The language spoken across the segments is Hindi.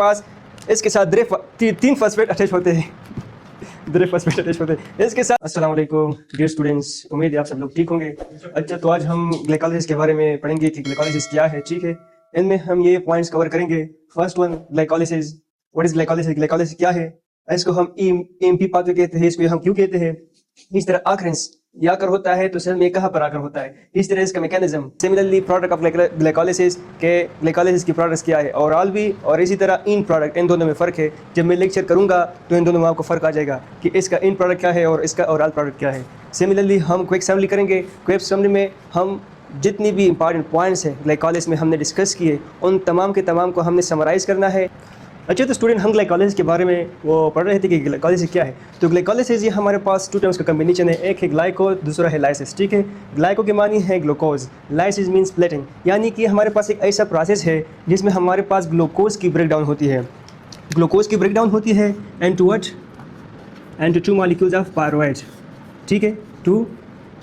पास इसके साथ तीन फॉस्फेट अटैच होते हैं। फॉस्फेट अटैच होते हैं इसके साथ। अस्सलाम वालेकुम डियर स्टूडेंट्स, उम्मीद है आप सब लोग ठीक होंगे। अच्छा, तो आज हम ग्लाइकोलाइसिस के बारे में पढ़ेंगे कि ग्लाइकोलाइसिस क्या है। ठीक है, इनमें हम ये पॉइंट्स कवर करेंगे। First one, glycolysis. What is glycolysis? Glycolysis क्या है? इसको हम ईएमपी पाथवे कहते हैं, इसको हम क्यों कहते हैं। इस तरह आकरेंस या कर होता है तो सेल में कहाँ पर आकर होता है, इस तरह इसका mechanism. Similarly product of glycolysis के ग्लाइकोलाइसिस की प्रोडक्ट्स क्या है, ओरल भी और इसी तरह इन प्रोडक्ट, इन दोनों में फ़र्क है। जब मैं लेक्चर करूंगा तो इन दोनों में आपको फ़र्क आ जाएगा कि इसका इन प्रोडक्ट क्या है और इसका ओरल प्रोडक्ट क्या है। सिमिलरली हम क्विक समरी करेंगे। क्विक समरी में हम जितनी भी इंपॉर्टेंट पॉइंट्स हैं ग्लाइकोलाइसिस में हमने डिस्कस किए, उन तमाम के तमाम को हमने समराइज़ करना है। अच्छा, तो स्टूडेंट हम ग्लाइकोलाइसिस के बारे में वो पढ़ रहे थे कि ग्लाइकोलाइसिस क्या है। तो ग्लाइकोलाइसिस ये हमारे पास टू टर्म्स का कम्बिनेशन है, एक है ग्लाइको, दूसरा है लाइसिस। ठीक है, ग्लाइको के मानी है ग्लूकोज, लाइसिस मीन स्प्लिटिंग, यानी कि हमारे पास एक ऐसा प्रोसेस है जिसमें हमारे पास ग्लूकोज की ब्रेकडाउन होती है। ग्लूकोज की ब्रेकडाउन होती है and to what, and to 2 molecules of pyruvate. ठीक है, 2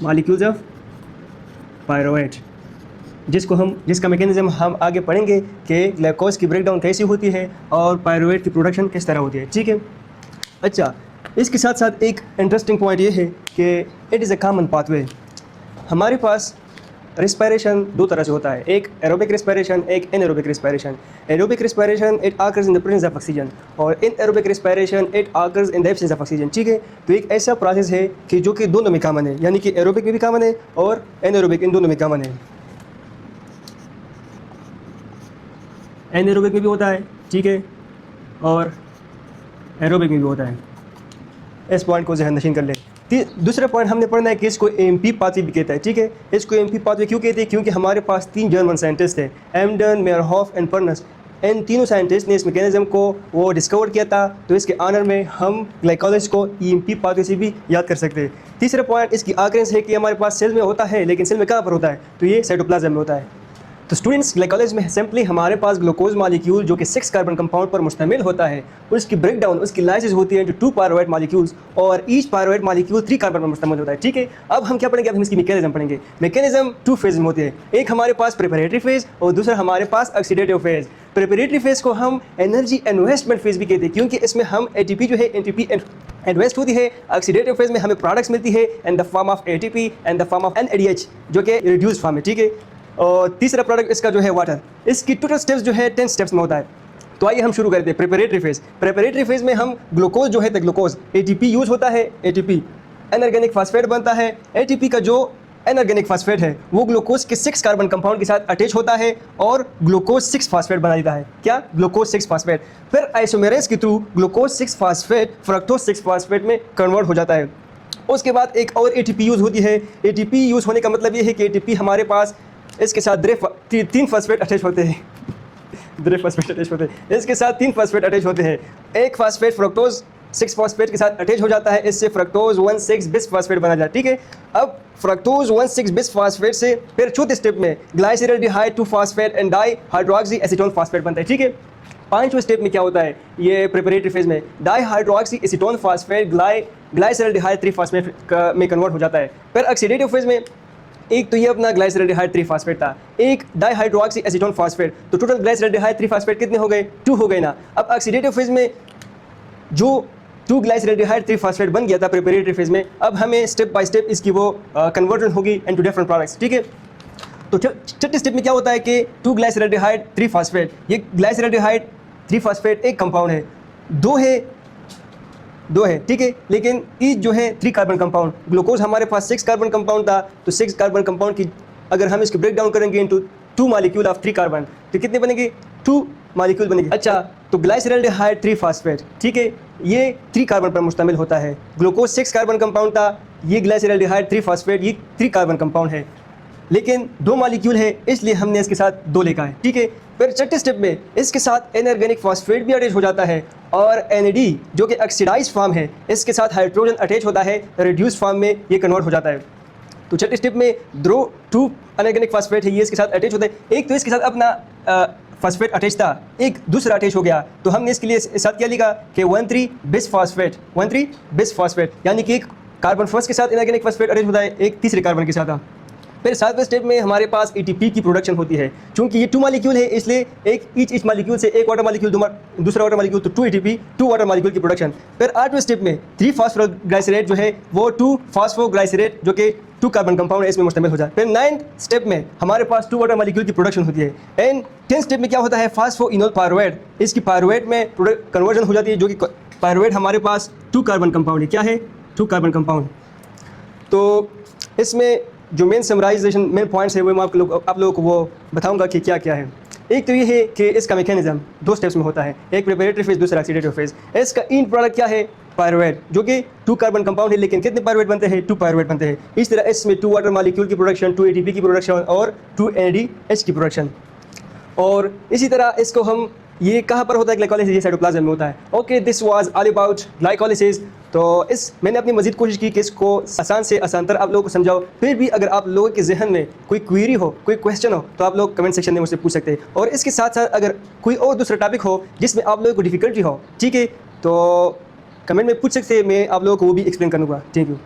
मॉलिक्यूल्स ऑफ पायरुवेट, जिसका मैकेनिज्म हम आगे पढ़ेंगे कि ग्लूकोज की ब्रेकडाउन कैसी होती है और पायरुवेट की प्रोडक्शन किस तरह होती है। ठीक है, अच्छा, इसके साथ साथ एक इंटरेस्टिंग पॉइंट ये है कि it is a common pathway. हमारे पास रिस्पायरेशन दो तरह से होता है, एक एरोबिक रिस्पायरेशन, एक anaerobic respiration. Aerobic respiration it occurs in the presence of oxygen और anaerobic respiration it occurs in the absence of oxygen. ठीक है, तो एक ऐसा प्रोसेस है कि जो कि दोनों में कॉमन है, यानी कि एरोबिक में भी कॉमन है और एनएरोबिक, इन दोनों में कॉमन है। एनएरोबिक में भी होता है, ठीक है, और एरोबिक में भी होता है। इस पॉइंट को ज़हन नशीन कर ले। दूसरा पॉइंट हमने पढ़ना है कि इसको एमपी पाथवे भी कहता है। ठीक है, इसको एमपी पाथवे क्यों कहते हैं? क्योंकि हमारे पास 3 जर्मन साइंटिस्ट थे, एमडन, मेयरहोफ एंड पर्नस। इन तीनों साइंटिस्ट ने इस मैकेनिज्म को वो डिस्कवर किया था, तो इसके ऑनर में हम ग्लाइकोलाइसिस को ईएमपी पाथवे से भी याद कर सकते हैं। तीसरा पॉइंट इसकी आकरेंस है कि हमारे पास सेल में होता है, लेकिन सेल में कहाँ पर होता है? तो ये साइटोप्लाज्म में होता है। तो स्टूडेंट्स, ग्लाइकोलाइसिस में सिंपली हमारे पास ग्लूकोज मॉलिक्यूल जो कि 6 कार्बन कंपाउंड पर मुश्तमिल होता है, उसकी ब्रेकडाउन, उसकी लाइसिस होती है 2 पायरुवेट मॉलिक्यूल्स और ईच पायरुवेट मॉलिक्यूल 3 कार्बन पर मुश्तमिल होता है। ठीक है, अब हम क्या पढ़ेंगे? अब हम इसकी मैकेनिज्म पढ़ेंगे। मैकेनिज्म 2 फेज में होते हैं, एक हमारे पास प्रिपरेटरी फेज और दूसरा हमारे पास ऑक्सीडेटिव फेज। प्रिपरेटरी फेज को हम एनर्जी इन्वेस्टमेंट फेज भी कहते हैं, क्योंकि इसमें हम एटीपी जो है एटीपी इन्वेस्ट होती है। ऑक्सीडेटिव फेज में हमें प्रोडक्ट्स मिलती है in the form of ATP and the form of NADH, जो कि रिड्यूस फॉर्म है। ठीक है, और तीसरा प्रोडक्ट इसका जो है वाटर। इसकी टोटल स्टेप्स जो है 10 स्टेप्स में होता है। तो आइए हम शुरू करते हैं प्रिपरेटरी फेज। प्रिपरेटरी फेज में हम ग्लूकोज जो है, तो ग्लूकोज एटीपी यूज होता है, एटीपी एनऑर्गेनिक फास्फेट बनता है। एटीपी का जो एनऑर्गेनिक फास्फेट है वो ग्लूकोज के 6 कार्बन कंपाउंड के साथ अटैच होता है और ग्लूकोज 6 फास्फेट बना देता है। क्या? Glucose 6 phosphate. फिर आइसोमेरेज के through glucose 6 phosphate fructose 6 phosphate में कन्वर्ट हो जाता है। उसके बाद एक और एटीपी यूज होती है। एटीपी यूज होने का मतलब ये है कि एटीपी हमारे पास इसके साथ 3 फॉस्फेट अटैच होते हैं। 3 फॉस्फेट अटैच होते हैं, इसके साथ 3 फॉस्फेट अटैच होते हैं। एक फॉस्फेट फ्रक्टोज 6 फॉस्फेट के साथ अटैच हो जाता है, इससे फ्रक्टोज 1,6 बिस फॉस्फेट बना जाता है। ठीक है, अब फ्रक्टोज 1,6 बिस फॉस्फेट से फिर चौथे स्टेप में glyceraldehyde 2 phosphate and di hydroxy acetone phosphate बनता है। ठीक है, 5वें स्टेप में क्या होता है? ये प्रिपरेटरी फेज में di hydroxy acetone phosphate glyceraldehyde 3 phosphate में कन्वर्ट हो जाता है। फिर ऑक्सीडेटिव फेज में एक तो ये अपना ग्लाइसरल्डिहाइड 3 फॉस्फेट था, एक डाईहाइड्रोक्सी एसीटोन फॉस्फेट, तो टोटल ग्लाइसरल्डिहाइड 3 फॉस्फेट कितने हो गए? 2 हो गए ना। अब ऑक्सीडेटिव फेज में जो 2 ग्लाइसरल्डिहाइड 3 फॉस्फेट बन गया था प्रिपरेटरी फेज में, अब हमें स्टेप बाय स्टेप इसकी वो कन्वर्जन होगी इनटू डिफरेंट प्रोडक्ट्स। ठीक है, तो छठे स्टेप में क्या होता है कि 2 ग्लाइसरल्डिहाइड 3 फॉस्फेट, ये ग्लाइसरल्डिहाइड 3 फॉस्फेट एक कंपाउंड है, दो है। ठीक है, लेकिन ईच जो है 3 कार्बन कंपाउंड। ग्लूकोज हमारे पास 6 कार्बन कंपाउंड था, तो 6 कार्बन कंपाउंड की अगर हम इसको ब्रेक डाउन करेंगे इनटू 2 मॉलिक्यूल ऑफ 3 कार्बन, तो कितने बनेंगे? 2 मॉलिक्यूल बनेंगे। अच्छा, तो ग्लाइसरल्डिहाइड 3 फॉस्फेट, ठीक है, ये 3 कार्बन पर मुश्तमिल होता है। ग्लूकोज 6 कार्बन कंपाउंड था, ये ग्लाइसरल्डिहाइड 3 फॉस्फेट, ये 3 कार्बन कंपाउंड है, लेकिन 2 मॉलिक्यूल है, इसलिए हमने इसके साथ 2 लिखा है। ठीक है, फिर छठे स्टेप में इसके साथ एनऑर्गेनिक फॉस्फेट भी अटैच हो जाता है और एनएडी जो कि ऑक्सीडाइज्ड फॉर्म है, इसके साथ हाइड्रोजन अटैच होता है, रिड्यूस फॉर्म में ये कन्वर्ट हो जाता है। तो छठे स्टेप में 2 अनऑर्गेनिक फॉस्फेट है, ये इसके साथ अटैच होता है। एक तो इसके साथ अपना फॉस्फेट अटैच था, एक दूसरा अटैच हो गया, तो हमने इसके लिए साथ क्या लिखा कि 1,3 बिस फॉस्फेट, 1,3 बिस फॉस्फेट, यानी कि एक कार्बन फर्स्ट के साथ इनऑर्गेनिक फॉस्फेट अटैच होता है, एक तीसरे कार्बन के साथ। फिर 7वें स्टेप में हमारे पास ATP की प्रोडक्शन होती है। चूंकि ये 2 मॉलिक्यूल है इसलिए ईच मॉलिक्यूल से एक वाटर मॉलिक्यूल दूसरा वाटर मॉलिक्यूल, तो 2 ATP 2 वाटर मॉलिक्यूल की प्रोडक्शन। फिर 8वें स्टेप में 3 फॉस्फोग्लाइसरेट जो है वो 2 फॉस्फोग्लाइसरेट जो कि 2 कार्बन कंपाउंड है इसमें मुश्तमिल हो जाए। फिर 9th स्टेप में हमारे पास 2 वाटर मॉलिक्यूल की प्रोडक्शन होती है। एंड 10th स्टेप में क्या होता है, फास्फोइनोल पायरुवेट, इसकी पायरुवेट में कन्वर्जन हो जाती है, जो कि पायरुवेट हमारे पास 2 कार्बन कंपाउंड है। क्या है? 2 कार्बन कंपाउंड। तो इसमें जो मेन समराइजेशन मेन पॉइंट्स है वो मैं आप लोगों को वो बताऊंगा कि क्या क्या है। एक तो ये है कि इसका मैकेनिज्म 2 स्टेप्स में होता है, एक प्रिपरेटरी फेज, दूसरा ऑक्सीडेटिव फेज। इसका इन प्रोडक्ट क्या है? पायरुवेट, जो कि 2 कार्बन कंपाउंड है, लेकिन कितने पायरुवेट बनते हैं? 2 पायरुवेट बनते हैं। इस तरह इसमें 2 वाटर मॉलिक्यूल की प्रोडक्शन, 2 ATP की प्रोडक्शन और 2 NADH की प्रोडक्शन। और इसी तरह इसको हम ये कहाँ पर होता है? ग्लाइकोलाइसिस, ये साइटोप्लाज्म में होता है। Okay, this was all about glycolysis. तो मैंने अपनी मजीद कोशिश की कि इसको आसान से आसान तर आप लोगों को समझाओ। फिर भी अगर आप लोगों के जहन में कोई क्वेरी हो, कोई क्वेश्चन हो, तो आप लोग कमेंट सेक्शन में मुझसे पूछ सकते हैं। और इसके साथ साथ अगर कोई और दूसरा टॉपिक हो जिसमें आप लोगों को डिफ़िकल्टी हो, ठीक है, तो कमेंट में पूछ सकते हैं, मैं आप लोगों को वो भी एक्सप्लेन करूँगा। Thank you.